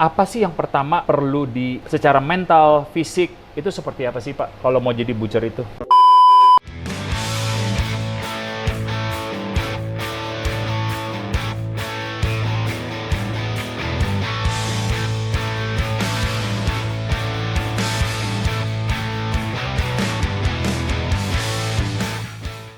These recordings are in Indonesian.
Apa sih yang pertama perlu secara mental, fisik, itu seperti apa sih Pak kalau mau jadi butcher itu?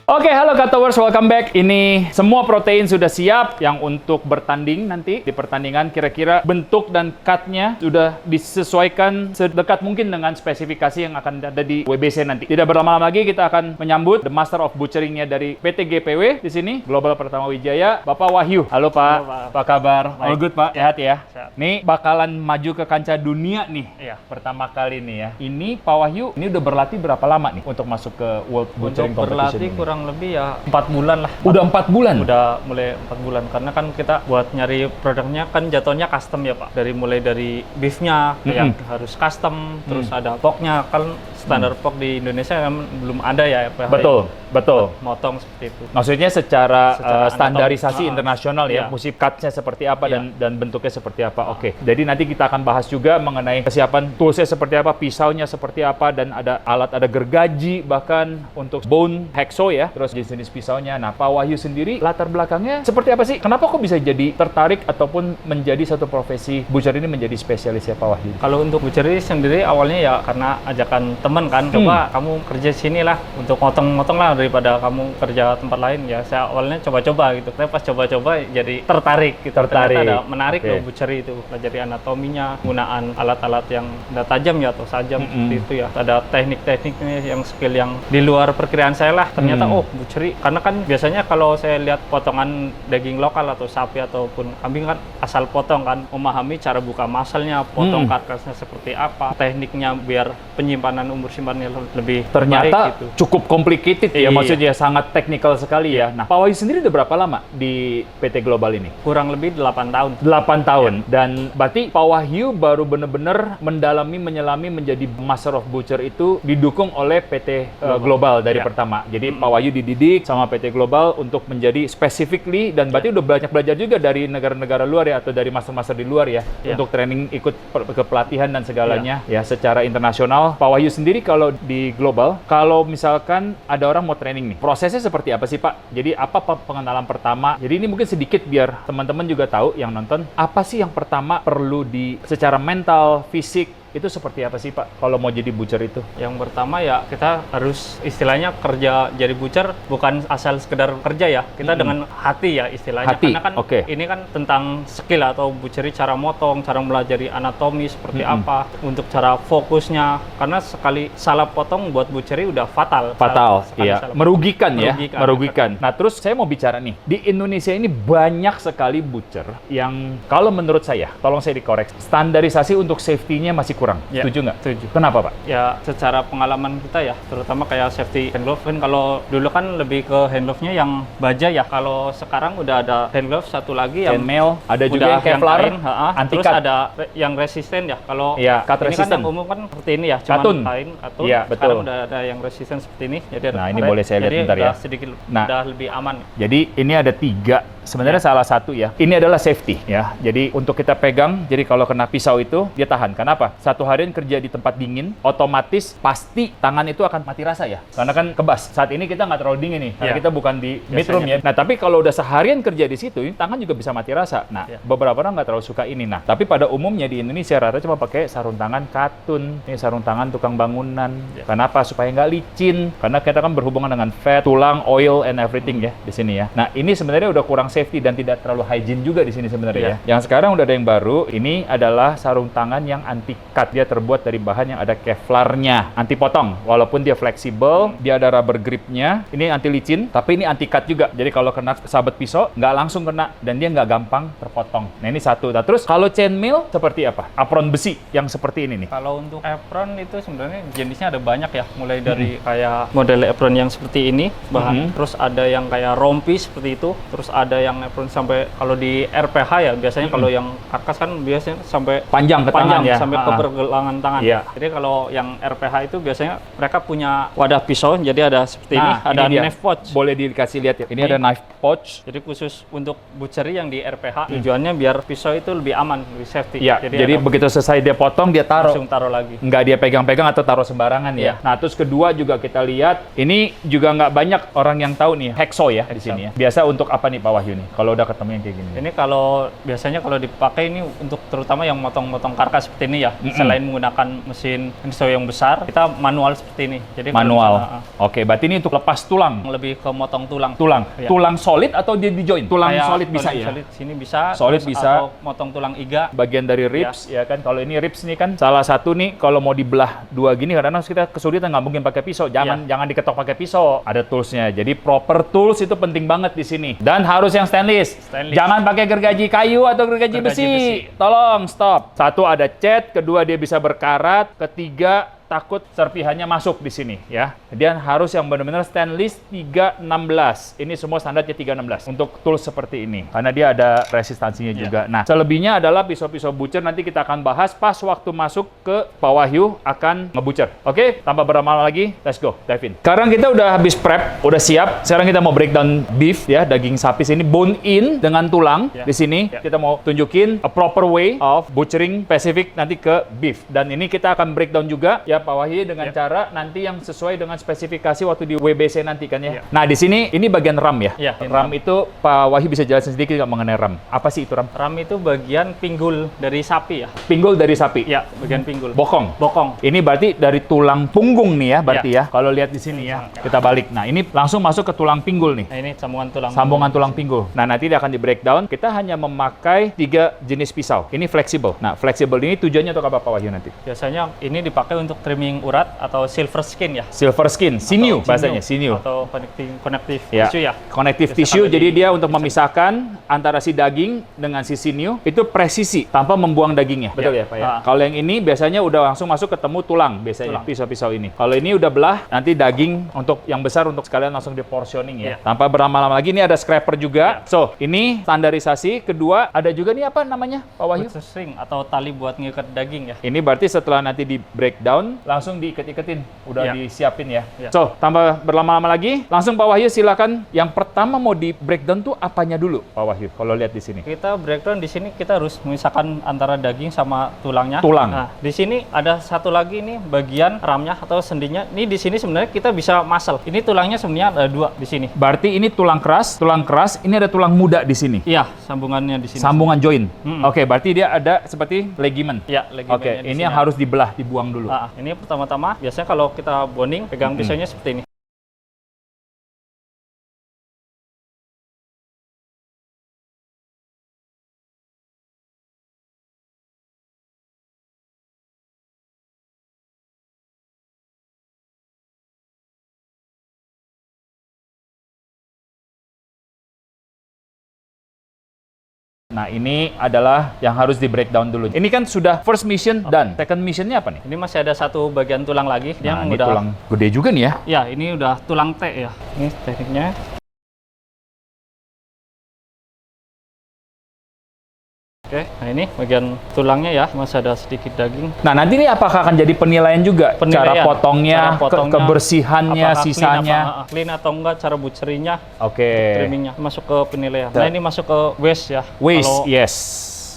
Oke, halo Cutovers, welcome back. Ini semua protein sudah siap yang untuk bertanding nanti di pertandingan. Kira-kira bentuk dan cut-nya sudah disesuaikan sedekat mungkin dengan spesifikasi yang akan ada di WBC nanti. Tidak berlama-lama lagi, kita akan menyambut The Master of Butchering-nya dari PT GPW di sini, Global Pertama Wijaya, Bapak Wahyu. Halo Pak, halo, Pak. Apa kabar? Baik. All good Pak? Sehat ya? Sehat. Nih bakalan maju ke kancah dunia nih. Iya. Pertama kali nih ya. Ini Pak Wahyu, ini udah berlatih berapa lama nih untuk masuk ke World Butchering Untuk Competition berlatih ini? kurang lebih ya 4 bulan lah. Udah 4 bulan? Udah mulai 4 bulan. Karena kan kita buat nyari produknya kan jatuhnya custom ya Pak. Mulai dari beefnya yang harus custom, terus ada porknya. Kan standar pork di Indonesia kan belum ada ya. Betul, betul. Motong seperti itu. Maksudnya secara standarisasi anatomi. internasional ya, Iya. mesti cut-nya seperti apa Iya. dan bentuknya seperti apa. Oke. Jadi nanti kita akan bahas juga mengenai kesiapan toolsnya seperti apa, pisaunya seperti apa, dan ada alat, ada gergaji bahkan untuk bone hacksaw ya, terus jenis pisaunya. Nah, Pak Wahyu sendiri latar belakangnya seperti apa sih? Kenapa kok bisa jadi tertarik ataupun menjadi satu profesi butcher ini menjadi spesialis ya Pak Wahyu? Kalau untuk butchery sendiri awalnya ya karena ajakan teman kan, coba kamu kerja sini lah untuk motong-motong lah daripada kamu kerja tempat lain ya. Saya awalnya coba-coba gitu. Tapi pas coba-coba jadi tertarik gitu. Tertarik. Ternyata ada menarik Oke. loh butchery itu. Pelajari anatominya, penggunaan alat-alat yang nggak tajam ya atau sajam seperti itu ya. Ada teknik-tekniknya yang skill yang di luar perkiraan saya lah. Ternyata oh butchery, karena kan biasanya kalau saya lihat potongan daging lokal atau sapi ataupun kambing kan asal potong kan, memahami cara buka masalnya, potong karkasnya seperti apa, tekniknya biar penyimpanan umur simpannya lebih Ternyata baik gitu. cukup complicated ya, Iya. maksudnya sangat teknikal sekali ya. Nah, Pak Wahyu sendiri udah berapa lama di PT Global ini? Kurang lebih 8 tahun. 8 tahun. Dan berarti Pak Wahyu baru benar-benar mendalami, menyelami menjadi Master of Butcher itu didukung oleh PT Global dari Iya. pertama. Jadi Pak Wahyu dididik sama PT Global untuk menjadi specifically, dan berarti udah banyak belajar juga dari negara-negara luar ya, atau dari master-master di luar ya, Iya. untuk training, ikut ke pelatihan dan segalanya ya secara internasional. Pak Wahyu sendiri kalau di Global, kalau misalkan ada orang mau training nih, prosesnya seperti apa sih Pak? Jadi apa pengenalan pertama? Jadi ini mungkin sedikit biar teman-teman juga tahu yang nonton, apa sih yang pertama perlu secara mental, fisik, itu seperti apa sih Pak kalau mau jadi butcher itu? Yang pertama ya kita harus istilahnya kerja jadi butcher bukan asal sekedar kerja ya. Kita dengan hati ya istilahnya. Hati, Karena kan ini kan tentang skill atau butchery, cara motong, cara melajari anatomi seperti apa, untuk cara fokusnya. Karena sekali salah potong buat butchery udah fatal. Iya. Merugikan ya, Merugikan. merugikan. Nah, terus saya mau bicara nih, di Indonesia ini banyak sekali butcher yang kalau menurut saya, tolong saya dikoreksi, standarisasi untuk safety-nya masih kurang. Ya, Setuju nggak? setuju. Kenapa Pak? Ya secara pengalaman kita ya, terutama kayak safety hand glove kan, kalau dulu kan lebih ke hand glove-nya yang baja ya. Kalau sekarang udah ada hand glove satu lagi yang Chainmail, ada juga udah yang Kevlar, kain, anti terus cut. ada yang resisten ya. Kalau Iya, cut ini resistant. kan yang umum kan seperti ini ya, cuman Katun. kain katun. Iya, betul. Sekarang udah ada yang resisten seperti ini. Jadi ada Nah, ini karet, boleh saya lihat jadi bentar ya. udah sedikit Nah. udah lebih aman. Jadi ini ada 3. Sebenarnya salah satu ya. Ini adalah safety ya. Jadi untuk kita pegang, jadi kalau kena pisau itu dia tahan. Kenapa? Satu harian kerja di tempat dingin, otomatis pasti tangan itu akan mati rasa ya. Karena kan kebas. Saat ini kita nggak terlalu dingin nih, karena Iya. kita bukan di midroom ya. Nah, tapi kalau udah seharian kerja di situ, ini tangan juga bisa mati rasa. Nah, beberapa orang nggak terlalu suka ini. Nah, tapi pada umumnya di Indonesia rata cuma pakai sarung tangan katun. Ini sarung tangan tukang bangunan. Kenapa? Supaya nggak licin. Karena kita kan berhubungan dengan fat, tulang, oil, and everything ya di sini ya. Nah, ini sebenarnya udah kurang safety dan tidak terlalu hygiene juga di sini sebenarnya ya. Yang sekarang udah ada yang baru, ini adalah sarung tangan yang anti cut. Dia terbuat dari bahan yang ada Kevlarnya, anti potong. Walaupun dia fleksibel, dia ada rubber gripnya. Ini anti licin, tapi ini anti cut juga. Jadi kalau kena sabet pisau, nggak langsung kena dan dia nggak gampang terpotong. Nah, ini satu. Nah, terus kalau chainmail seperti apa? Apron besi yang seperti ini nih. Kalau untuk apron itu sebenarnya jenisnya ada banyak ya, mulai dari kayak model apron yang seperti ini bahan, terus ada yang kayak rompi seperti itu, terus ada yang apron sampai, kalau di RPH ya biasanya kalau yang karkas kan biasanya sampai Panjang ke tangan ya. sampai ke pergelangan tangan. Iya. Jadi kalau yang RPH itu biasanya mereka punya wadah pisau, jadi ada seperti ini, ada dia. knife pouch. Boleh dikasih lihat ya. Ini ada knife pouch. Jadi khusus untuk butchery yang di RPH, tujuannya biar pisau itu lebih aman, lebih safety. Iya, jadi begitu selesai dia potong, dia taruh. langsung taruh lagi. Nggak dia pegang-pegang atau taruh sembarangan ya. Nah, terus kedua juga kita lihat, ini juga nggak banyak orang yang tahu nih, hacksaw ya di sini ya. Biasa untuk apa nih Pak Wahyu nih, kalau udah ketemu yang kayak gini? Ini kalau biasanya kalau dipakai ini untuk terutama yang motong-motong karkas seperti ini ya. Selain menggunakan mesin hacksaw yang besar, kita manual seperti ini. Jadi Manual. Oke, berarti ini untuk lepas tulang. lebih ke motong tulang. Iya. Tulang solid atau dia di join? Tulang Kayak solid bisa tulang ya? Solid sini bisa. Solid terus bisa. Atau motong tulang iga. Bagian dari ribs ya kan. Kalau ini ribs nih kan salah satu nih kalau mau dibelah dua gini kadang-kadang kita kesulitan, nggak mungkin pakai pisau. Jangan diketok pakai pisau. Ada toolsnya. Jadi proper tools itu penting banget di sini. Dan harus yang stainless. Jangan pakai gergaji kayu atau gergaji besi. Tolong stop. Satu ada cat, kedua dia bisa berkarat, ketiga takut serpihannya masuk di sini ya. Dan harus yang benar-benar stainless 316. Ini semua standarnya 316 untuk tools seperti ini. Karena dia ada resistansinya juga. Nah, selebihnya adalah pisau-pisau butcher, nanti kita akan bahas pas waktu masuk ke Pak Wahyu akan ngebutcher. Oke, tanpa berlama-lama lagi, let's go, dive in. Sekarang kita udah habis prep, udah siap. Sekarang kita mau breakdown beef ya, daging sapi sini bone in dengan tulang di sini. Kita mau tunjukin a proper way of butchering specific nanti ke beef. Dan ini kita akan breakdown juga ya Pak Wahyu dengan cara nanti yang sesuai dengan spesifikasi waktu di WBC nanti kan ya. Nah, di sini ini bagian RAM ya. RAM itu Pak Wahyu bisa jelasin sedikit nggak mengenai RAM? Apa sih itu RAM? RAM itu bagian pinggul dari sapi ya. Pinggul dari sapi. Ya, bagian pinggul. Bokong. Bokong. Ini berarti dari tulang punggung nih ya, berarti ya. Kalau lihat di sini ya, kita balik. Nah, ini langsung masuk ke tulang pinggul nih. Nah, ini sambungan tulang. Sambungan tulang pinggul. Nah, nanti dia akan di breakdown. Kita hanya memakai 3 jenis pisau. Ini fleksibel. Nah, fleksibel ini tujuannya untuk apa Pak Wahyu nanti? Biasanya ini dipakai untuk trimming urat atau silver skin ya. Silver skin, sinew bahasanya, sinew. Atau connective Ya. tissue ya. Connective tissue, jadi dia untuk memisahkan antara si daging dengan si sinew, itu presisi, tanpa membuang dagingnya. Betul ya Pak ya? Kalau yang ini biasanya udah langsung masuk ketemu tulang, biasanya pisau-pisau ini. Kalau ini udah belah, nanti daging untuk yang besar untuk sekalian langsung di portioning ya. Tanpa berlama-lama lagi, ini ada scraper juga. So, ini standarisasi. Kedua, ada juga nih apa namanya Pak Wahyu? Butcher string atau tali buat ngikat daging ya. Ini berarti setelah nanti di breakdown, langsung diikat-ikatin, udah disiapin ya. So, tanpa berlama-lama lagi, langsung Pak Wahyu silakan. Yang pertama mau di breakdown tuh apanya dulu, Pak Wahyu? Kalau lihat di sini. Kita breakdown di sini kita harus memisahkan antara daging sama tulangnya. Tulang. Nah, di sini ada satu lagi nih bagian ramnya atau sendinya. Ini di sini sebenarnya kita bisa muscle. Ini tulangnya sebenarnya ada 2 di sini. Berarti ini tulang keras, ini ada tulang muda di sini. Iya, sambungannya di sini. Sambungan join. Oke, berarti dia ada seperti ligament. Iya, ligamentnya Oke, ini yang harus dibelah, dibuang dulu. Nah, ini pertama-tama biasanya kalau kita bonding pegang pisaunya seperti ini. Nah, ini adalah yang harus di breakdown dulu. Ini kan sudah first mission done. Second missionnya apa nih? Ini masih ada satu bagian tulang lagi. Nah, yang ini udah tulang gede juga nih ya. Ya, ini udah tulang T ya. Ini tekniknya. Oke, nah ini bagian tulangnya ya, masih ada sedikit daging. Nah, nanti ini apakah akan jadi penilaian juga? Cara potongnya, kebersihannya, sisanya. Clean atau enggak, cara butcherinya, Oke. trimmingnya, masuk ke penilaian. Nah, ini masuk ke waist ya. Waist, yes.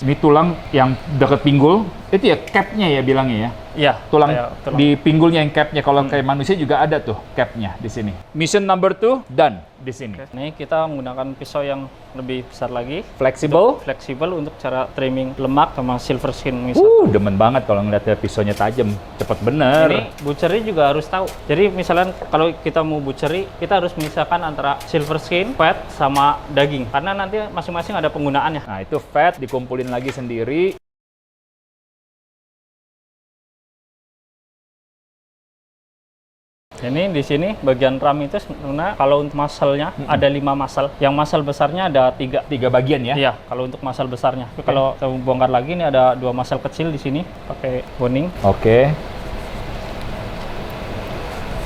Ini tulang yang dekat pinggul, itu ya capnya ya bilangnya ya? Iya. Tulang di pinggulnya yang capnya. Kalau kayak manusia juga ada tuh capnya di sini. Mission number 2 done di sini. Ini kita menggunakan pisau yang lebih besar lagi. Fleksibel. Fleksibel untuk cara trimming lemak sama silver skin misalnya. Demen banget kalau ngeliatnya pisaunya tajam, cepet bener. Ini butchery juga harus tahu. Jadi misalnya kalau kita mau butchery, kita harus memisahkan antara silver skin, fat, sama daging. Karena nanti masing-masing ada penggunaannya. Nah, itu fat dikumpulin lagi sendiri. Ini di sini bagian ram itu sebenarnya kalau untuk muscle-nya ada 5 muscle. Yang muscle besarnya ada 3. 3 bagian ya? Iya, kalau untuk muscle besarnya. Tapi kalau kita bongkar lagi ini ada 2 muscle kecil di sini pakai boning. Oke.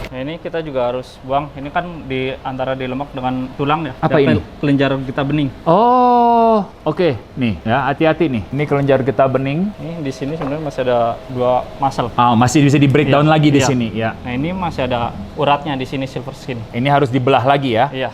Nah, ini kita juga harus buang. Ini kan di antara di lemak dengan tulang ya. Apa Ada ini? kelenjar getah bening. Oh, oke. Nih, ya hati-hati nih. Ini kelenjar getah bening. Ini di sini sebenarnya masih ada 2 muscle. Oh, masih bisa di breakdown Iya, lagi di iya. sini, ya. Nah, ini masih ada uratnya di sini silver skin. Ini harus dibelah lagi ya. Iya.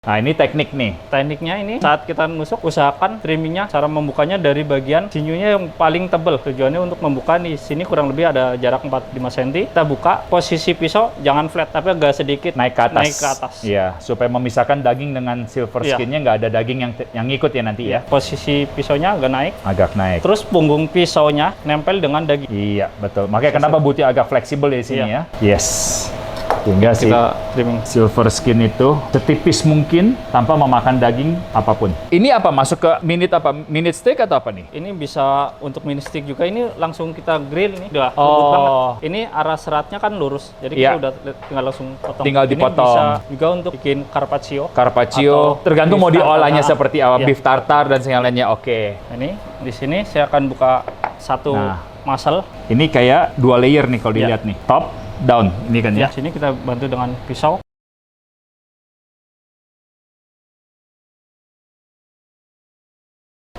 Nah, ini teknik nih. Tekniknya ini saat kita nusuk, usahakan trimmingnya cara membukanya dari bagian sinyunya yang paling tebal. Tujuannya untuk membuka di sini kurang lebih ada jarak 4-5 cm. Kita buka, posisi pisau jangan flat tapi agak sedikit Naik ke atas. Naik ke atas. Iya, supaya memisahkan daging dengan silver Iya. skinnya, nggak ada daging yang ngikut ya nanti ya. Posisi pisaunya agak naik. Agak naik. Terus punggung pisaunya nempel dengan daging. Iya, betul. Makanya kenapa butuh agak fleksibel di sini Iya. ya. Yes. Sehingga si Kita trimming. silver skin itu setipis mungkin tanpa memakan daging apapun. Ini apa? Masuk ke minute steak atau apa nih? Ini bisa untuk mini stick juga. Ini langsung kita grill nih. Udah lembut Oh. banget. Ini arah seratnya kan lurus. Jadi Iya. kita udah tinggal langsung potong. Tinggal Ini dipotong. bisa juga untuk bikin carpaccio. Carpaccio, Atau tergantung mau beef diolahnya tartar. seperti apa, Iya. beef tartar dan yang lainnya. Oke. Ini di sini saya akan buka satu Nah. muscle. Ini kayak 2 layer nih kalau Iya. dilihat nih. Top, down. Ini kan ya. Ya, sini kita bantu dengan pisau.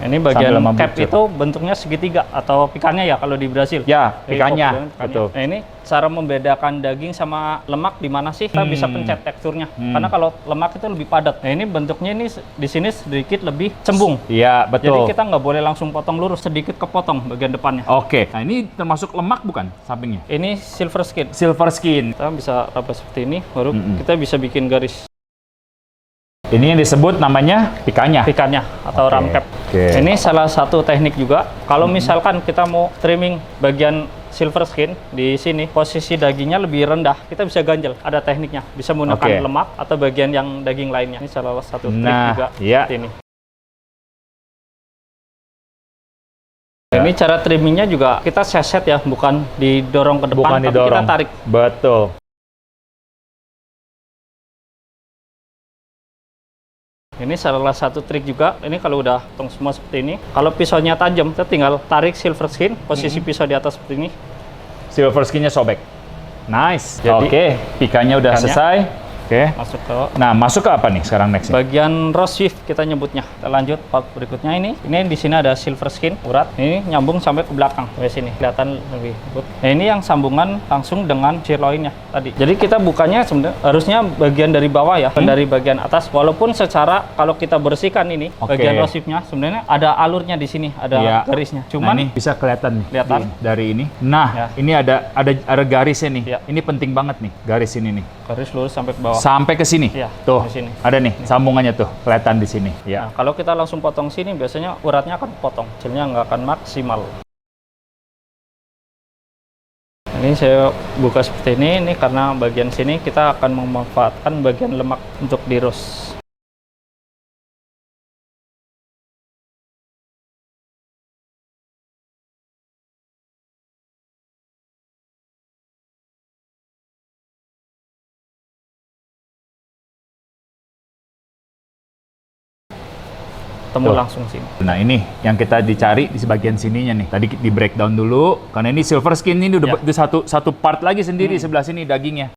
Ini bagian Sambil cap membucur. itu bentuknya segitiga atau pikannya ya kalau di Brasil. Ya, Jadi pikannya. pikannya. Betul. Nah, ini cara membedakan daging sama lemak di mana sih? Kita bisa pencet teksturnya. Karena kalau lemak itu lebih padat. Nah, ini bentuknya ini di sini sedikit lebih cembung. Iya, betul. Jadi kita nggak boleh langsung potong lurus, sedikit kepotong bagian depannya. Oke. Nah, ini termasuk lemak bukan sampingnya? Ini silver skin. Silver skin. Kita bisa raba seperti ini, baru kita bisa bikin garis Ini yang disebut namanya pikannya. pikannya atau Oke, ram cap. oke. Ini salah satu teknik juga. Kalau misalkan kita mau trimming bagian silver skin di sini, posisi dagingnya lebih rendah, kita bisa ganjel. Ada tekniknya. Bisa menggunakan Oke. lemak atau bagian yang daging lainnya. Ini salah satu trik Nah, juga. iya. Seperti ini. Ini cara trimmingnya juga kita seset ya, bukan didorong ke depan, Bukan tapi didorong. kita tarik. Betul. Ini salah satu trik juga. Ini kalau udah potong semua seperti ini, kalau pisaunya tajam, kita tinggal tarik silver skin, posisi pisau di atas seperti ini. Silver skinnya sobek. Nice. Jadi, Oke, pikannya udah pikannya. selesai. Oke. Masuk ke Nah, masuk ke apa nih sekarang next? bagian roast beef kita nyebutnya. Kita lanjut part berikutnya ini. Ini di sini ada silver skin, urat. Ini nyambung sampai ke belakang. Sampai sini kelihatan lebih lembut. Nah, ini yang sambungan langsung dengan sirloinnya tadi. Jadi kita bukanya sebenarnya harusnya bagian dari bawah ya, bukan dari bagian atas. Walaupun secara kalau kita bersihkan ini Oke. bagian roast beefnya sebenarnya ada alurnya di sini, ada Iya. garisnya. Nah, Cuman ini bisa kelihatan nih Kelihatan. dari ini. Nah, Ya. ini ada garisnya nih. Ya. Ini penting banget nih, garis ini nih. garis lurus sampai ke bawah. Sampai ke sini. Iya, Tuh. di sini. Ada nih sambungannya tuh, kelihatan di sini. Ya. Nah, kalau kita langsung potong sini, biasanya uratnya akan potong, hasilnya nggak akan maksimal. Ini saya buka seperti ini karena bagian sini kita akan memanfaatkan bagian lemak untuk di roast. Temu Tuh. langsung sini. Nah, ini yang kita dicari di sebagian sininya nih. Tadi di breakdown dulu, karena ini silver skin ini udah Ya. udah satu part lagi sendiri sebelah sini dagingnya.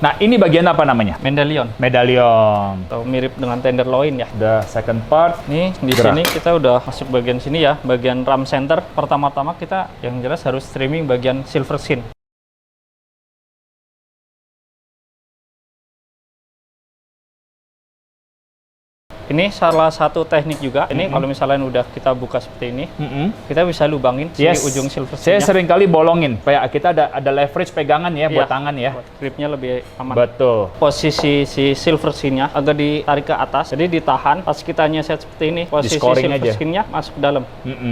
Nah, ini bagian apa namanya? Medallion Medallion. atau mirip dengan tenderloin ya. The second part. Nih di Gerak. sini kita udah masuk bagian sini ya, bagian ram center. Pertama-tama kita yang jelas harus trimming bagian silver skin. Ini salah satu teknik juga. Ini kalau misalnya udah kita buka seperti ini, kita bisa lubangin si Yes. ujung silver Saya skin-nya. sering kali bolongin. Kayak kita ada leverage pegangan ya buat Iya. tangan ya. Buat gripnya lebih aman. Betul. Posisi si silver skin-nya agak ditarik ke atas, jadi ditahan. Pas kita nyeset seperti ini, posisi Di-scoring silver aja. skin-nya masuk ke dalam.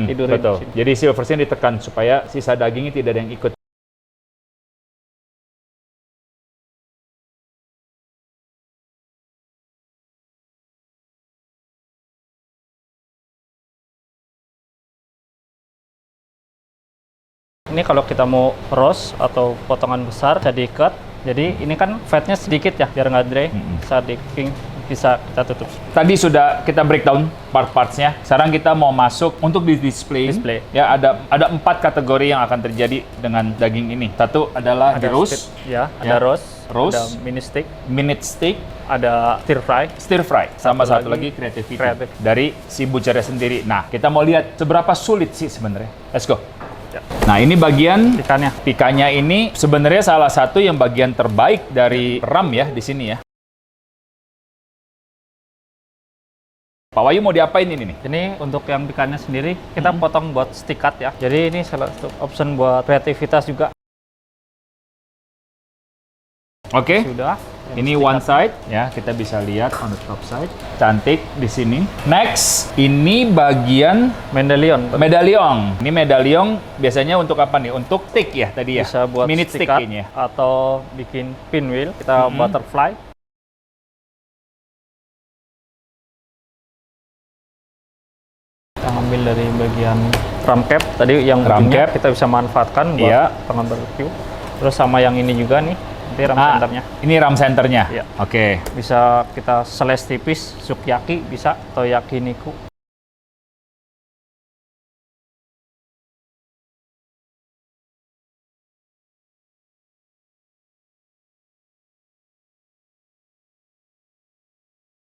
Tidurin Betul. di sini. Jadi silver skin ditekan supaya sisa dagingnya tidak ada yang ikut. Ini kalau kita mau roast atau potongan besar bisa di-cut. Jadi ini kan fatnya sedikit ya, biar nggak dry. Bisa di-king bisa kita tutup. Tadi sudah kita breakdown part-partsnya. Sekarang kita mau masuk untuk di display. Ya, ada 4 kategori yang akan terjadi dengan daging ini. Satu adalah di roast. Ada roast, ada minute steak, ada stir fry, sama satu lagi creativity dari si butchernya sendiri. Nah, kita mau lihat seberapa sulit sih sebenarnya. Let's go. Nah, ini bagian picannya ini sebenarnya salah satu yang bagian terbaik dari ram ya di sini ya. Pak Wahyu mau diapain ini nih? Ini untuk yang picannya sendiri kita potong buat stick cut ya. Jadi ini salah satu option buat kreativitas juga. Oke. Sudah. Ini one side ya, kita bisa lihat on the top side. Cantik di sini. Next, ini bagian medallion. Ini medallion biasanya untuk apa nih? Untuk stick ya tadi ya. Bisa buat minute stick ini ya. Atau bikin pinwheel, kita butterfly. Kita ambil dari bagian ram cap tadi yang ujungnya kita bisa manfaatkan buat potongan barbecue. Terus sama yang ini juga nih. Nanti ram centernya. Ini ram centernya? Iya. Oke. Bisa kita slice tipis, sukiyaki bisa, atau yakiniku.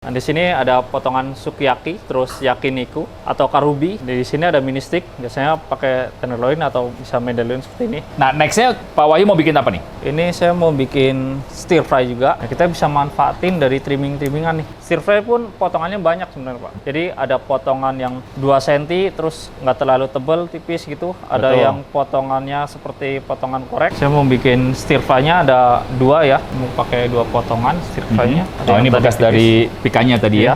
Nah, di sini ada potongan sukiyaki, terus yakiniku atau karubi. Di sini ada mini stick, biasanya pakai tenderloin atau bisa medallion seperti ini. Nah, nextnya Pak Wahyu mau bikin apa nih? Ini saya mau bikin stir fry juga. Nah, kita bisa manfaatin dari trimming-trimmingan nih. Stir fry pun potongannya banyak sebenarnya, Pak. Jadi ada potongan yang 2 cm, terus nggak terlalu tebal, tipis gitu. Ada yang potongannya seperti potongan korek. Saya mau bikin stir fry-nya ada 2 ya. Mau pakai 2 potongan stir fry-nya. Oh, ini bekas dari picannya tadi ya?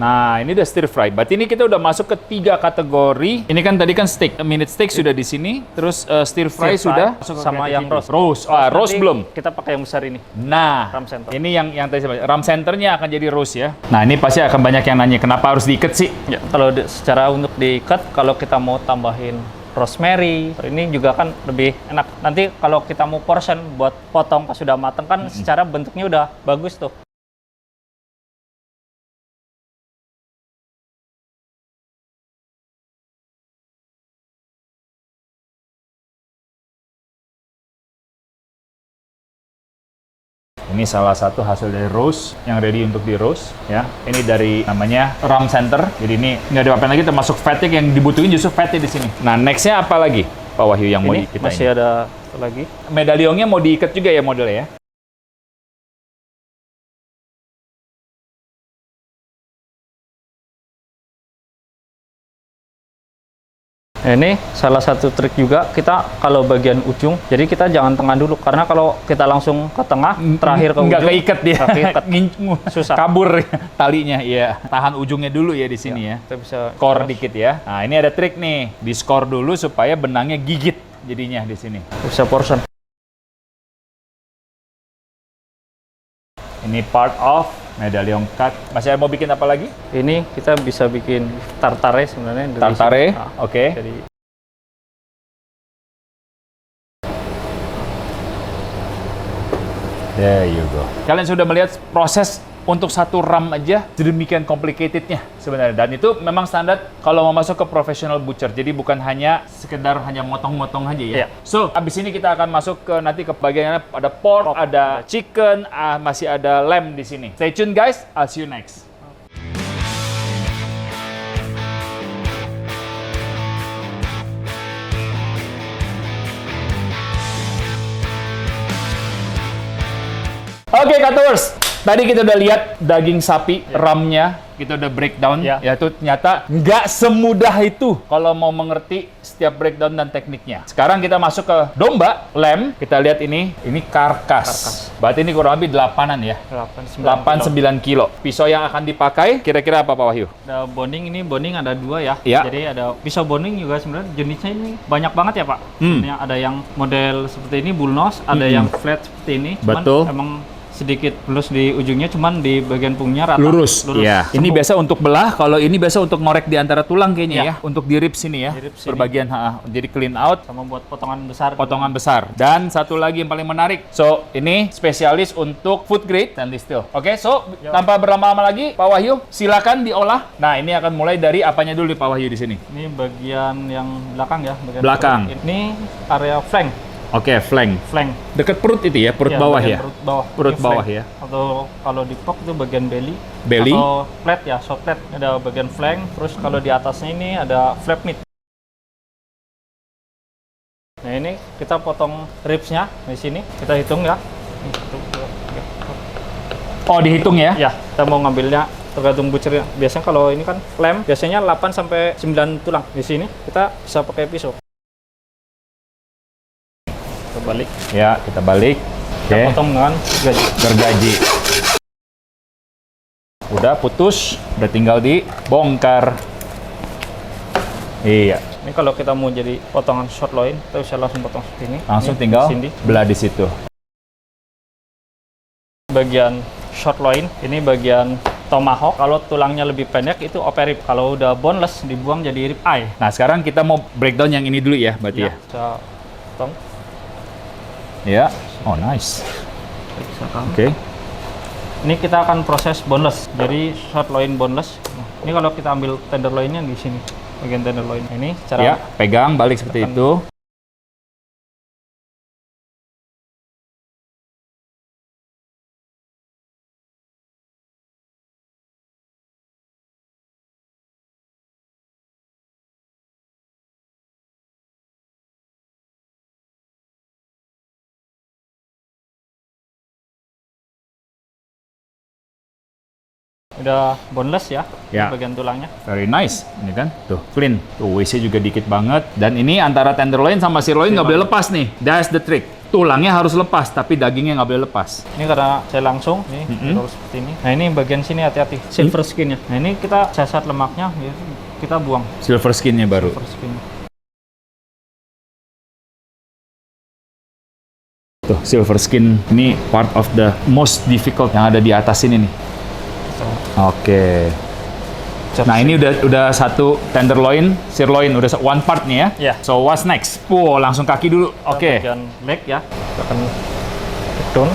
Nah, ini udah stir fry. Berarti ini kita udah masuk ke 3 kategori. Ini kan tadi kan steak, minute steak sudah di sini. Terus stir fry sudah sama yang roast. Roast belum. Kita pakai yang besar ini. Nah, ram center. Ini yang tadi ram centernya akan jadi roast ya. Nah, ini pasti akan banyak yang nanya kenapa harus diikat sih? Ya, kalau secara untuk diikat, kalau kita mau tambahin rosemary, ini juga kan lebih enak. Nanti kalau kita mau portion buat potong pas sudah matang kan secara bentuknya udah bagus tuh. Ini salah satu hasil dari roast yang ready untuk di roast ya. Ini dari namanya ram center. Jadi ini nggak ada apa-apa lagi termasuk fatnya yang dibutuhin justru fatnya di sini. Nah, nextnya apa lagi Pak Wahyu yang mau diikat? Masih ada satu lagi. Medallionnya mau diikat juga ya modelnya ya? Ini salah satu trik juga, kita kalau bagian ujung, jadi kita jangan tengah dulu, karena kalau kita langsung ke tengah, terakhir ke ujung, nggak keikat dia, susah. Kabur talinya, iya. Tahan ujungnya dulu ya di sini ya. Kita bisa skor dikit ya. Nah, ini ada trik nih, di skor dulu supaya benangnya gigit jadinya di sini. Bisa portion. Ini part of medallion cut. Masih mau bikin apa lagi? Ini kita bisa bikin tartare sebenarnya. Tartare, oke. Jadi there you go. Kalian sudah melihat proses untuk satu ram aja sedemikian complicatednya sebenarnya. Dan itu memang standar kalau mau masuk ke professional butcher. Jadi bukan hanya sekedar hanya motong-motong aja ya. So, abis ini kita akan masuk ke nanti ke bagiannya ada pork, ada chicken, masih ada lamb di sini. Stay tune guys, I'll see you next. Oke, Cutters. Tadi kita udah lihat daging sapi, ramnya, kita udah breakdown. Ya itu ternyata nggak semudah itu kalau mau mengerti setiap breakdown dan tekniknya. Sekarang kita masuk ke domba, lamb. Kita lihat ini karkas. Berarti ini kurang lebih 8-an ya? 8-9 kilo. Pisau yang akan dipakai kira-kira apa Pak Wahyu? Ada bonding, ini bonding ada 2 ya. Ya. Jadi ada pisau bonding juga sebenarnya jenisnya ini banyak banget ya Pak. Sebenarnya ada yang model seperti ini bull nose, ada yang flat seperti ini. Cuman Betul. emang sedikit lurus di ujungnya, cuman di bagian punggungnya rata. Lurus. Iya. Ini Sempuk. biasa untuk belah, kalau ini biasa untuk ngorek di antara tulang kayaknya ya. Untuk di ribs sini ya. Di ribs Berbagian jadi clean out. sama buat potongan besar. Potongan besar. Dan satu lagi yang paling menarik. So, ini spesialis untuk food grade stainless steel. Oke, so tanpa berlama-lama lagi, Pak Wahyu, silakan diolah. Nah, ini akan mulai dari apanya dulu nih Pak Wahyu di sini? Ini bagian yang belakang ya, bagian Belakang. perut. Ini area flank. Oke, flank. Dekat perut itu ya, perut bawah ya? Perut bawah. Perut Ini bawah flank. ya. Atau kalau di pork itu bagian belly. Belly. Atau flat ya, soft flat. Ada bagian flank. Terus kalau di atasnya ini ada flap meat. Nah ini kita potong ribsnya di sini. Kita hitung ya. Oh, dihitung ya? Ya, kita mau ngambilnya tergantung butchernya. Biasanya kalau ini kan lamb, biasanya 8 sampai 9 tulang. Di sini kita bisa pakai pisau. Kita balik. Ya, kita balik. Kita potong dengan gergaji. Udah putus, udah tinggal dibongkar. Iya. Ini kalau kita mau jadi potongan short loin, kita bisa langsung potong seperti ini. Langsung Ini tinggal di sini. belah di situ. Bagian short loin, ini bagian tomahawk. Kalau tulangnya lebih pendek itu upper rib. Kalau udah boneless dibuang jadi rib eye. Nah, sekarang kita mau breakdown yang ini dulu ya, berarti ya. Kita potong. Ya. Oh, nice. Oke. Ini kita akan proses boneless. Jadi short loin boneless. Ini kalau kita ambil tenderloinnya di sini, bagian tenderloin. Ini cara Ya, pegang balik seperti itu. udah boneless ya, Ya. bagian tulangnya. Very nice. Ini kan, tuh, clean. Tuh, WC juga dikit banget. Dan ini antara tenderloin sama sirloin nggak boleh lepas nih. That's the trick. Tulangnya harus lepas, tapi dagingnya nggak boleh lepas. Ini karena saya langsung, nih, terus seperti ini. Nah ini bagian sini hati-hati, silver skinnya. Nah ini kita sasat lemaknya, ya, kita buang. Silver skinnya baru. Silver skin. Tuh, silver skin ini part of the most difficult yang ada di atas ini nih. Oke. Nah, ini udah satu tenderloin, sirloin, udah one part nih ya. Iya. So, what's next? Wow, langsung kaki dulu. Oke. Bagian leg ya, kita akan down.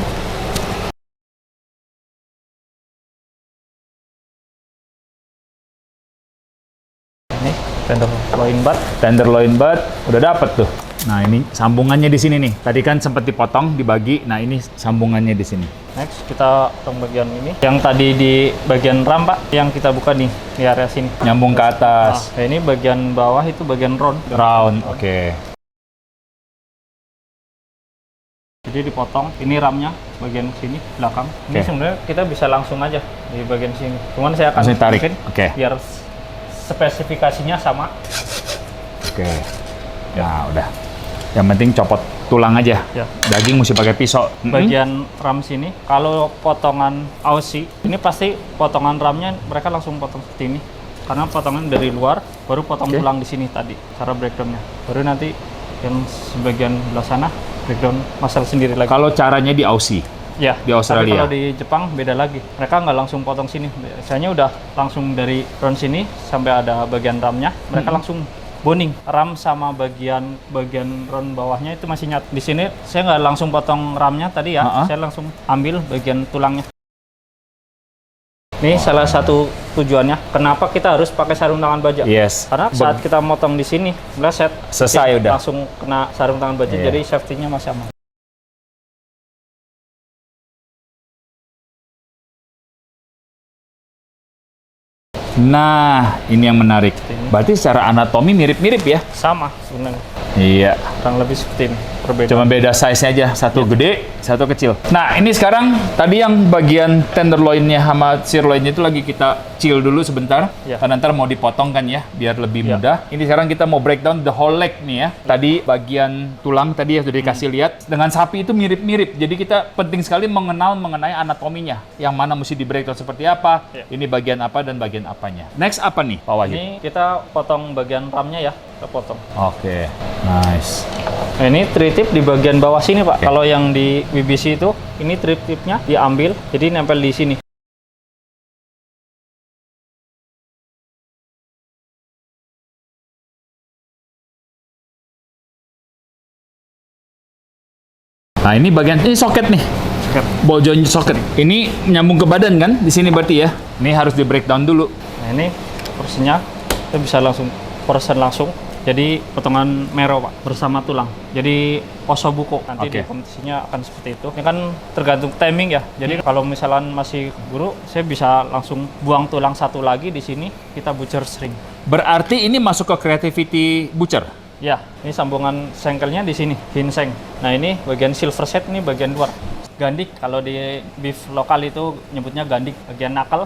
Ini tenderloin butt. Tenderloin butt udah dapet tuh. Nah, ini sambungannya di sini nih. Tadi kan sempat dipotong, dibagi. Nah, ini sambungannya di sini. Next kita potong bagian ini. Yang tadi di bagian ram Pak, yang kita buka nih di area sini. Nyambung ke atas. Nah, ini bagian bawah itu bagian round. Round, oke. Jadi dipotong. Ini ramnya bagian sini belakang. Ini Oke. sebenarnya kita bisa langsung aja di bagian sini. Cuman saya akan Langsung tarik. bikin Oke. biar spesifikasinya sama. Oke. Nah, udah. Yang penting copot tulang aja. Ya. Daging mesti pakai pisau. Bagian ram sini, kalau potongan Aussie, ini pasti potongan ramnya mereka langsung potong seperti ini. Karena potongan dari luar, baru potong Oke. tulang di sini tadi, cara breakdownnya. Baru nanti yang sebagian belah sana, breakdown muscle sendiri lagi. Kalau caranya di Aussie. Ya, di Australia. tapi kalau di Jepang beda lagi. Mereka nggak langsung potong sini. Biasanya udah langsung dari round sini sampai ada bagian ramnya, mereka langsung boning. Ram sama bagian round bawahnya itu masih nyat. Di sini saya nggak langsung potong ramnya tadi ya, saya langsung ambil bagian tulangnya. Ini salah satu tujuannya kenapa kita harus pakai sarung tangan baja. Yes. Karena saat kita motong di sini, meleset, Selesai udah. langsung kena sarung tangan baja. Iya. Jadi safety-nya masih aman. Nah, ini yang menarik. Berarti secara anatomi mirip-mirip ya? Sama sebenarnya. Iya. Kurang lebih seperti ini perbedaan. Cuma beda size-nya aja, satu gede, satu kecil. Nah, ini sekarang tadi yang bagian tenderloin-nya sama sirloin-nya itu lagi kita chill dulu sebentar. Ya. Karena ntar mau dipotong kan ya, biar lebih Ya. mudah. Ini sekarang kita mau breakdown the whole leg nih ya. Tadi bagian tulang tadi ya sudah dikasih lihat. Dengan sapi itu mirip-mirip. Jadi kita penting sekali mengenai anatominya. Yang mana mesti di breakdown seperti apa, Ya. ini bagian apa dan bagian apanya. Next apa nih, Pak Wahyu? Ini kita potong bagian ramnya ya, kita potong. Oke, nice. Nah, ini tri-tip di bagian bawah sini Pak. Kalau yang di BBC itu, ini tri-tipnya diambil, jadi nempel di sini. Nah, ini bagian ini soket nih. Bojon soket. Ini nyambung ke badan kan di sini berarti ya. Ini harus di breakdown dulu. Nah, ini porsinya kita bisa langsung porsen langsung. Jadi potongan mero Pak bersama tulang. Jadi osobuko nanti Oke. di kompetisinya akan seperti itu. Ini kan tergantung timing ya. Jadi kalau misalnya masih buru, saya bisa langsung buang tulang satu lagi di sini. Kita butcher string. Berarti ini masuk ke creativity butcher. Ya, ini sambungan sengkelnya di sini, ginseng. Nah, ini bagian silver set, ini bagian luar. Gandik, kalau di beef lokal itu nyebutnya gandik. Bagian nakal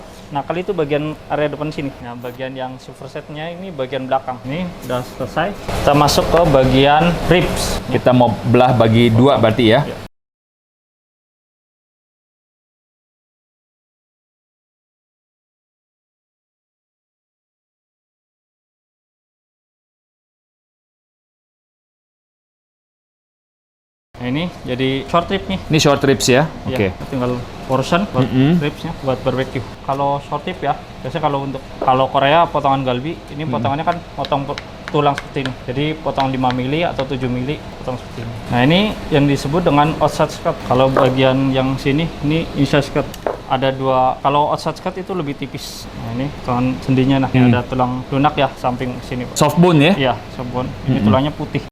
itu bagian area depan sini. Nah, bagian yang silver setnya ini bagian belakang. Ini udah selesai. Kita masuk ke bagian ribs. Kita mau belah bagi dua berarti ya. Ya. Nah, ini jadi short rib nih. Ini short ribs ya. Oke. Ya, tinggal portion buat ribsnya, buat barbecue. Kalau short rib ya, biasanya kalau Korea potongan galbi, ini potongannya kan potong tulang seperti ini. Jadi potong 5 mili atau 7 mili, potong seperti ini. Nah, ini yang disebut dengan outside skirt. Kalau bagian yang sini, ini inside skirt. Ada dua, kalau outside skirt itu lebih tipis. Nah, ini tulang sendinya, nah ada tulang lunak ya, samping sini Pak. Soft bone ya. Iya, sabun. Ini tulangnya putih.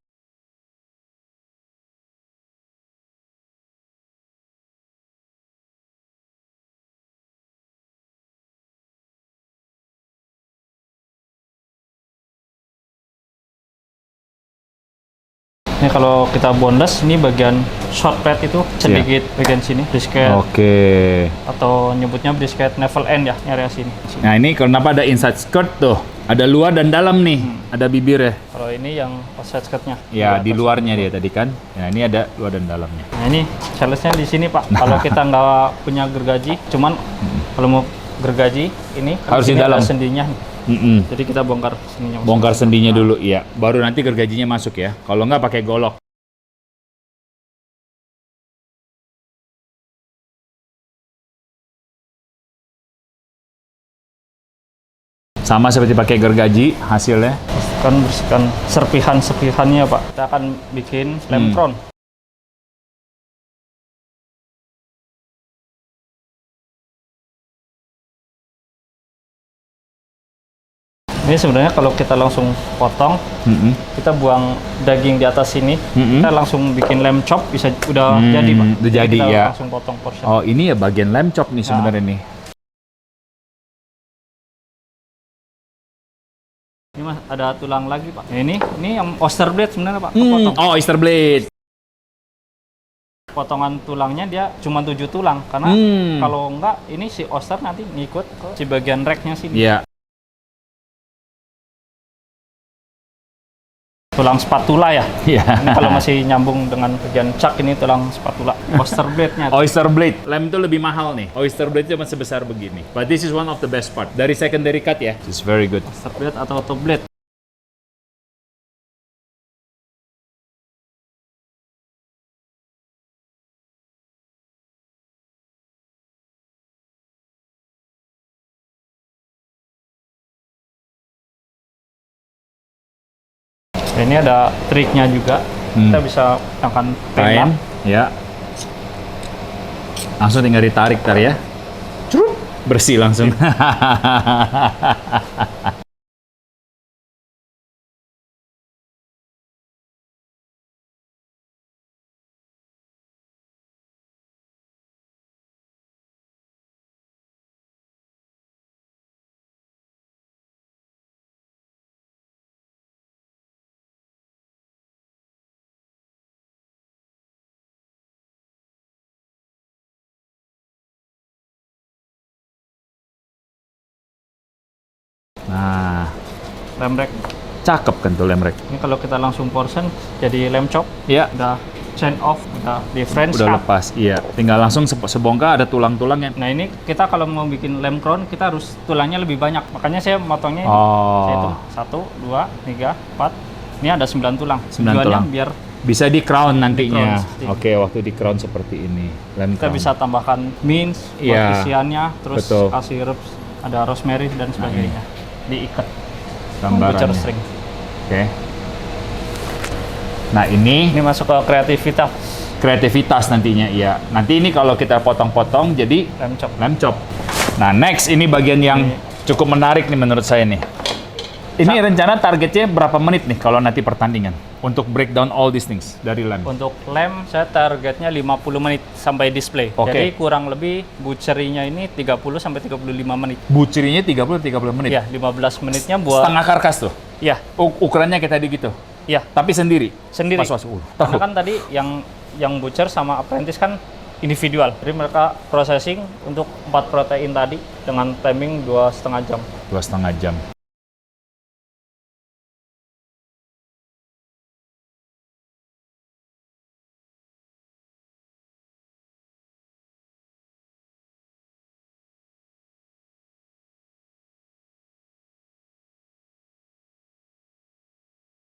Ini kalau kita boneless, ini bagian short pad itu sedikit bagian sini, brisket Oke. atau nyebutnya brisket navel end ya, area sini. Nah, ini kenapa ada inside skirt tuh? Ada luar dan dalam nih. Ada bibir ya. Kalau ini yang outside skirtnya. Ya, di luarnya dia tadi kan. Nah, ini ada luar dan dalamnya. Nah, ini challenge-nya di sini Pak. Kalau kita nggak punya gergaji, cuman kalau mau gergaji ini kan Harus di sini ada dalam. sendinya. Jadi kita bongkar sendinya. Bongkar sendinya dulu, iya. Baru nanti gergajinya masuk ya. Kalau nggak pakai golok. Sama seperti pakai gergaji hasilnya. Bersihkan serpihan-serpihannya Pak. Kita akan bikin lamb prawn. Ini sebenarnya kalau kita langsung potong, kita buang daging di atas sini, kita langsung bikin lamb chop, bisa udah jadi Pak. Udah jadi kita ya. langsung potong portion. Oh, ini ya bagian lamb chop nih sebenarnya nih. Ini Mas, ada tulang lagi Pak. Nah, ini yang oyster blade sebenarnya Pak. Kepotong. Oh, oyster blade. Potongan tulangnya dia cuma 7 tulang, karena kalau enggak ini si oyster nanti ngikut ke si bagian racknya sini. Iya. Tulang spatula ya. Iya. Ini kalau masih nyambung dengan bagian chuck, ini tulang spatula. Oyster blade-nya. Oyster blade. Lamb itu lebih mahal nih. Oyster blade cuma sebesar begini. But this is one of the best part. Dari secondary cut ya. This is very good. Oyster blade atau top blade. Ini ada triknya juga. Kita bisa angkat Kain, ya. Langsung tinggal ditarik tar ya. Curup, bersih langsung. Nah, lem rack. cakep kan tuh lem rack. Ini kalau kita langsung portion jadi lem chop, Iya. udah chain off, udah di French Udah cut. lepas, iya. Tinggal langsung sebongkah ada tulang-tulangnya. Nah ini kita kalau mau bikin lem crown kita harus tulangnya lebih banyak. Makanya saya motongnya ini. Saya Oh, hitung 1, 2, 3, 4. Ini ada 9 tulang. 9 Tujuannya tulang. biar bisa di crown nantinya. Di crown seperti ini. Oke, waktu di crown seperti ini. Lem kita crown. bisa tambahkan mince buat Iya. isiannya, terus Betul. kasih herbs, ada rosemary dan sebagainya. Diikat. Gambarannya. Butcher string. Oke. Nah, ini Ini masuk ke kreativitas kreativitas nantinya, iya. Nanti ini kalau kita potong-potong jadi lem chop. lem chop. Nah, next ini bagian yang cukup menarik nih menurut saya nih. Ini rencana targetnya berapa menit nih kalau nanti pertandingan untuk breakdown all these things dari lem? Untuk lem saya targetnya 50 menit sampai display. Oke. Jadi kurang lebih butchery-nya ini 30 sampai 35 menit. Bucirinya 30 menit. Ya, 15 menitnya buat Setengah karkas tuh. ya, Ukurannya kayak tadi gitu. ya, Tapi sendiri. sendiri. Pas Karena kan tadi yang butcher sama apprentice kan individual. Jadi mereka processing untuk 4 protein tadi dengan timing 2,5 jam. 2,5 jam.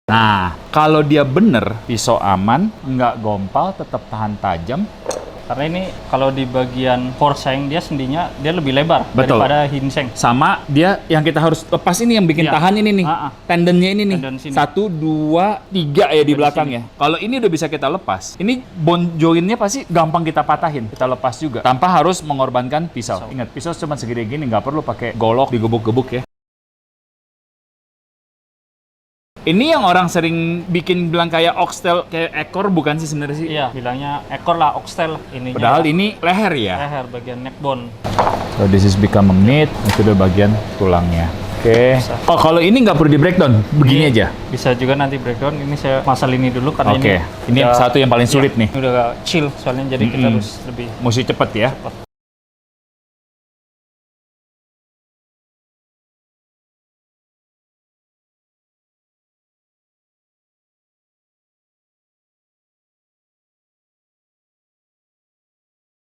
Nah, kalau dia bener, pisau aman, nggak gompal, tetap tahan tajam. Karena ini kalau di bagian forseng dia sendinya dia lebih lebar Betul. daripada ginseng. Sama dia yang kita harus lepas ini yang bikin Iya. tahan ini nih. Tendennya ini nih. Tendon sini. 1, 2, 3 ya di Dari belakangnya. Kalau ini udah bisa kita lepas. Ini bone jointnya pasti gampang kita patahin. Kita lepas juga. Tanpa harus mengorbankan pisau. Ingat, pisau cuma segede gini, nggak perlu pakai golok digebuk-gebuk ya. Ini yang orang sering bikin bilang kayak oxtail, kayak ekor bukan sih sebenarnya sih? Iya, bilangnya ekor lah, oxtail ininya. Padahal ini leher ya. leher bagian neck bone. So this is become a meat, itu udah bagian tulangnya. Oke. Bisa. Oh kalau ini nggak perlu di breakdown, begini aja. Bisa juga nanti breakdown. Ini saya masal ini dulu karena Oke. Ini udah- satu yang paling sulit nih. Ini udah chill soalnya jadi kita harus lebih Mesti cepet ya. cepat.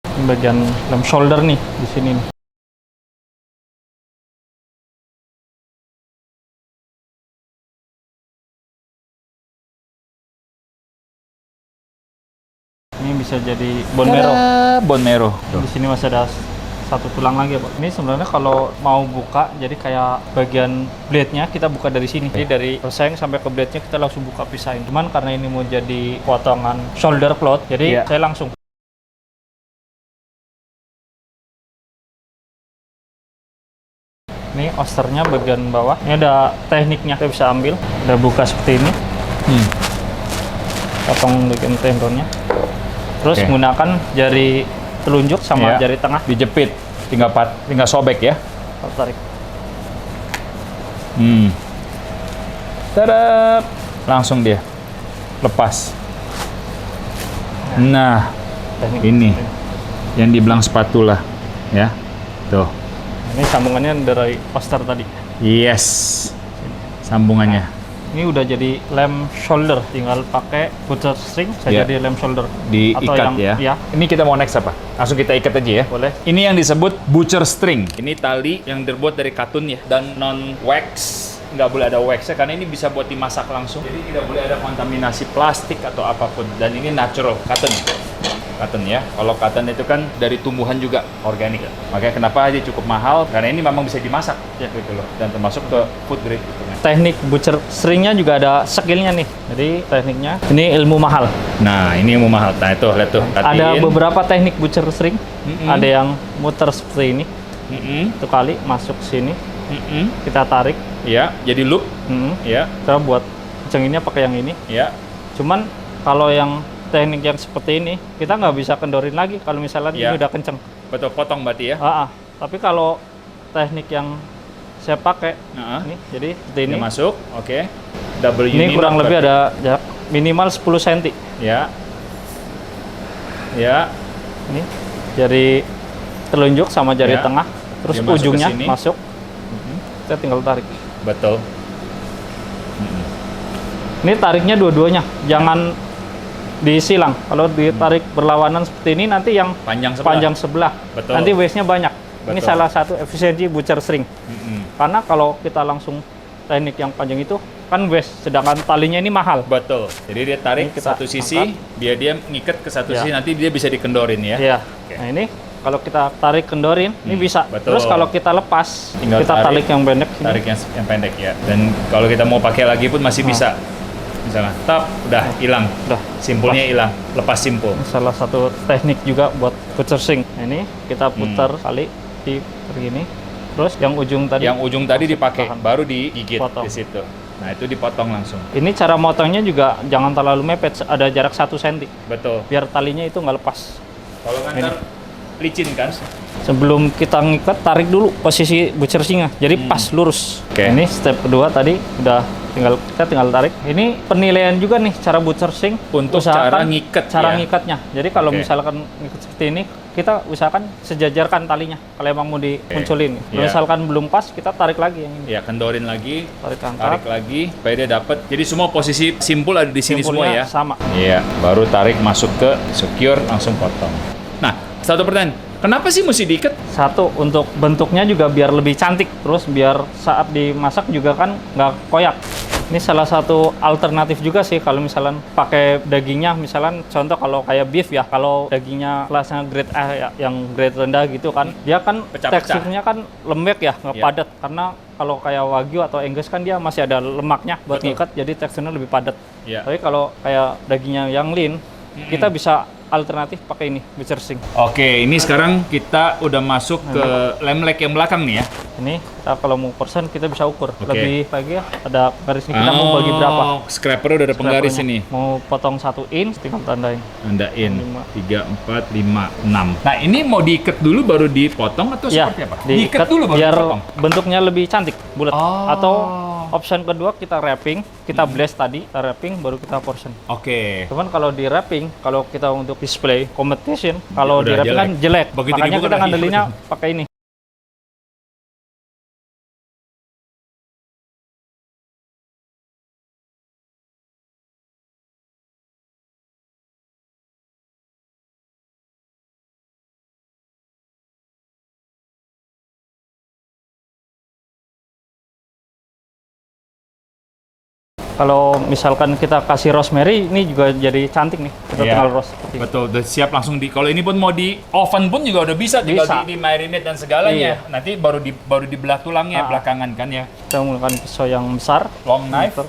Ini bagian lem shoulder nih di sini nih. Ini bisa jadi bone marrow. Bone marrow. Tuh. Di sini masih ada satu tulang lagi ya, Pak. Ini sebenarnya kalau mau buka, jadi kayak bagian blade-nya kita buka dari sini. Jadi dari perseng sampai ke blade-nya kita langsung buka pisahin. Cuman karena ini mau jadi potongan shoulder cloth, jadi Iya. saya langsung. Ini osternya bagian bawah. Ini ada tekniknya, kita bisa ambil. Udah buka seperti ini, potong bagian tendonnya. Terus Oke. menggunakan jari telunjuk sama Iya. jari tengah. Dijepit, tinggal sobek ya. Tarik. Tada! Langsung dia lepas. Nah, Teknik ini yang dibilang spatula ya. Tuh. ini sambungannya dari poster tadi. Yes. Sambungannya. Ini udah jadi lem shoulder, tinggal pakai butcher string Iya. saya jadi lem shoulder. Diikat ya. Ya, Ini kita mau next apa? Langsung kita ikat aja ya. boleh. Ini yang disebut butcher string. Ini tali yang terbuat dari katun ya dan non wax. Nggak boleh ada waxnya karena ini bisa buat dimasak langsung. Jadi tidak boleh ada kontaminasi plastik atau apapun. Dan ini natural katun. Katun ya. Kalau katun itu kan dari tumbuhan juga organik. Makanya kenapa dia cukup mahal? Karena ini memang bisa dimasak ya gitu loh. Dan termasuk ke food grade gitu. Teknik butcher stringnya juga ada skillnya nih. Jadi tekniknya ini ilmu mahal. Nah, ini yang mau mahal. Nah, itu lihat tuh. Ada beberapa teknik butcher string. Ada yang muter seperti ini. Satu kali masuk sini, kita tarik. Ya, jadi loop. Ya, Kita buat kencenginnya pakai yang ini. ya. Cuman kalau yang teknik yang seperti ini kita nggak bisa kendorin lagi kalau misalnya Iya. ini udah kenceng. Betul, potong berarti ya. Tapi kalau teknik yang saya pakai ini, jadi seperti ini. Ini masuk, oke. Double Ini uni kurang lock lebih berarti. ada jarak minimal 10 cm. Ya. Ya. Ini jari telunjuk sama jari Ya. tengah, terus Dia masuk ke ujungnya sini. masuk kita tinggal tarik. Betul. Ini tariknya dua-duanya, jangan disilang. Kalau ditarik berlawanan seperti ini, nanti yang panjang sebelah. Betul. Nanti waste-nya banyak. Betul. Ini salah satu efisiensi butcher string. Karena kalau kita langsung teknik yang panjang itu kan waste, sedangkan talinya ini mahal. Betul. Jadi dia tarik ke satu sisi, biar dia ngikat ke satu sisi, nanti dia bisa dikendorin ya. Iya. Nah ini kalau kita tarik kendorin, ini bisa. Betul. Terus kalau kita lepas, tinggal kita tarik yang pendek. Tarik yang pendek ya. Dan kalau kita mau pakai lagi pun masih bisa. Misalnya, udah hilang. Udah. Simpulnya hilang, lepas simpul. Salah satu teknik juga buat butcher string. Nah, ini kita putar kali di begini. Terus yang ujung tadi dipakai, tahan. baru digigit Potong. di situ. Nah, itu dipotong langsung. Ini cara motongnya juga jangan terlalu mepet, ada jarak 1 cm. Betul. Biar talinya itu nggak lepas. Kalau ngantar licin kan? Sebelum kita ngikat, tarik dulu posisi butcher stringnya. Jadi pas lurus. Oke. Ini step kedua tadi udah kita tinggal tarik. Ini penilaian juga nih cara butcher string untuk cara ngikat. Cara ngikatnya. Jadi kalau misalkan ngikat seperti ini, kita usahakan sejajarkan talinya. Kalau emang mau dimunculin. Kalau misalkan belum pas, kita tarik lagi yang ini. Ya, kendorin lagi. Tarik lagi supaya dia dapat. Jadi semua posisi simpul ada di sini semua ya. Sama. Iya, baru tarik masuk ke secure, langsung potong. Nah, satu pertanyaan. Kenapa sih mesti diikat? Satu, untuk bentuknya juga biar lebih cantik. Terus biar saat dimasak juga kan nggak koyak. Ini salah satu alternatif juga sih kalau misalnya pakai dagingnya, misalnya contoh kalau kayak beef ya, kalau dagingnya kelasnya grade A ya, yang grade rendah gitu kan, dia kan teksturnya kan lembek ya, nggak padat. Karena kalau kayak Wagyu atau Angus kan dia masih ada lemaknya buat ngikat, jadi teksturnya lebih padat. Tapi kalau kayak dagingnya yang lean, kita bisa alternatif pakai ini butcher string. Oke, ini sekarang kita udah masuk ke lem leg yang belakang nih ya. Ini kita kalau mau portion kita bisa ukur. Lebih lagi ya, ada garis ini kita mau bagi berapa. Scraper udah ada penggaris ini. Mau potong 1 inch, tinggal tandain. Tandain 3, 4, 5, 6. Nah, ini mau diikat dulu baru dipotong atau seperti apa? Diikat dulu baru biar dipotong. Bentuknya lebih cantik, bulat. Atau option kedua kita wrapping, kita blast tadi, kita wrapping baru kita portion. Cuman kalau di wrapping, kalau kita untuk display competition, kalau di wrapping kan jelek. Makanya kita ngandelinnya pakai ini. Kalau misalkan kita kasih rosemary, ini juga jadi cantik nih. Kita tinggal roast. Betul, udah siap langsung di. Kalau ini pun mau di oven pun juga udah bisa, tinggal di marinate dan segalanya. Nanti baru dibelah tulangnya belakangan kan ya. Kita menggunakan pisau yang besar, long knife.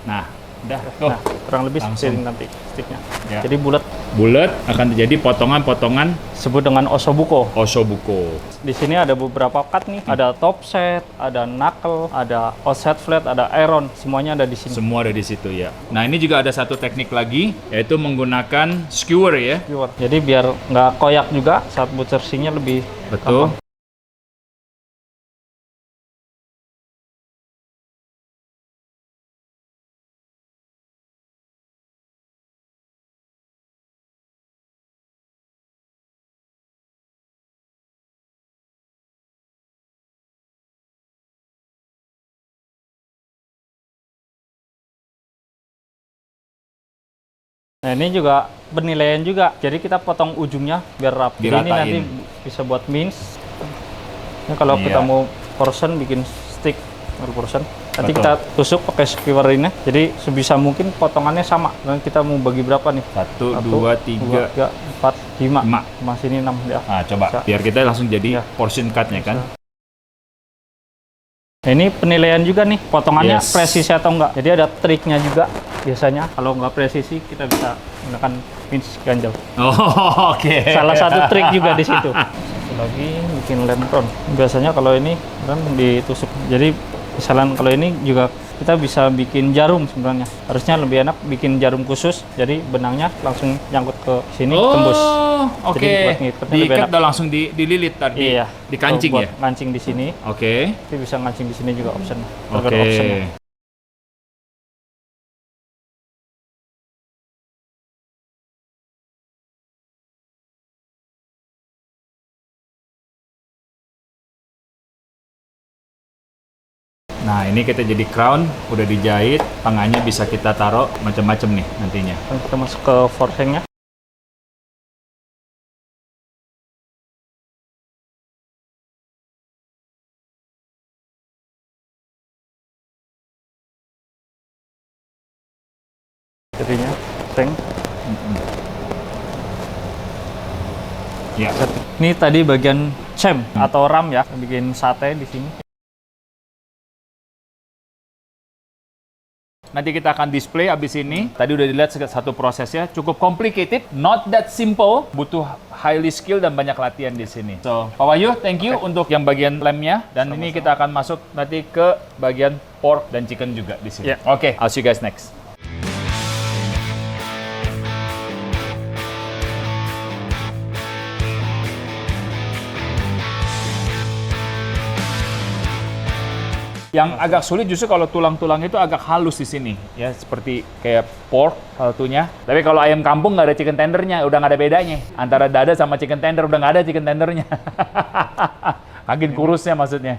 Nah, udah. Nah, kurang lebih seperti ini nanti sticknya. Jadi bulat akan terjadi potongan-potongan disebut dengan osobuko. Di sini ada beberapa cut nih, ada top set, ada knuckle, ada offset flat, ada iron, semuanya ada di sini. Semua ada di situ ya. Nah, ini juga ada satu teknik lagi, yaitu menggunakan skewer ya. Jadi biar nggak koyak juga saat butcher stringnya lebih gampang. Nah, ini juga penilaian juga. Jadi kita potong ujungnya biar rapi. Ini nanti bisa buat mince. Ini kalau kita mau portion, bikin stick portion. Nanti kita tusuk pakai skewer ini. Jadi sebisa mungkin potongannya sama. Dan kita mau bagi berapa nih? 1, 2, 3, 4, 5. Masih ini 6 ya. Nah, coba. Biar kita langsung jadi portion cut-nya kan. Nah, ini penilaian juga nih, potongannya presisi atau enggak. Jadi ada triknya juga biasanya. Kalau nggak presisi, kita bisa menggunakan pinch ganjel. Salah satu trik juga di situ. Lagi bikin lem crown. Biasanya kalau ini kan ditusuk. Jadi misalnya kalau ini juga kita bisa bikin jarum sebenarnya. Harusnya lebih enak bikin jarum khusus. Jadi benangnya langsung nyangkut ke sini, tembus. Diikat udah langsung dililit tadi. Dikancing ya. Ngancing di sini. Tapi bisa ngancing di sini juga option. Nah, ini kita jadi crown, udah dijahit, tangannya bisa kita taruh macam-macam nih nantinya. Kita masuk ke forcingnya. Jadinya seng. Ya. Ini tadi bagian cem atau ram ya, bikin sate di sini. Nanti kita akan display abis ini. Tadi udah dilihat satu prosesnya, cukup complicated, not that simple, butuh highly skill dan banyak latihan di sini. So, Pak Wahyu, thank you untuk yang bagian lemnya. Dan ini kita akan masuk nanti ke bagian pork dan chicken juga di sini. Yeah. Oke, I'll see you guys next. Yang agak sulit justru kalau tulang-tulang itu agak halus di sini, ya seperti kayak pork satunya. Tapi kalau ayam kampung nggak ada chicken tendernya, udah nggak ada bedanya. Antara dada sama chicken tender udah nggak ada chicken tendernya. Makin kurusnya maksudnya.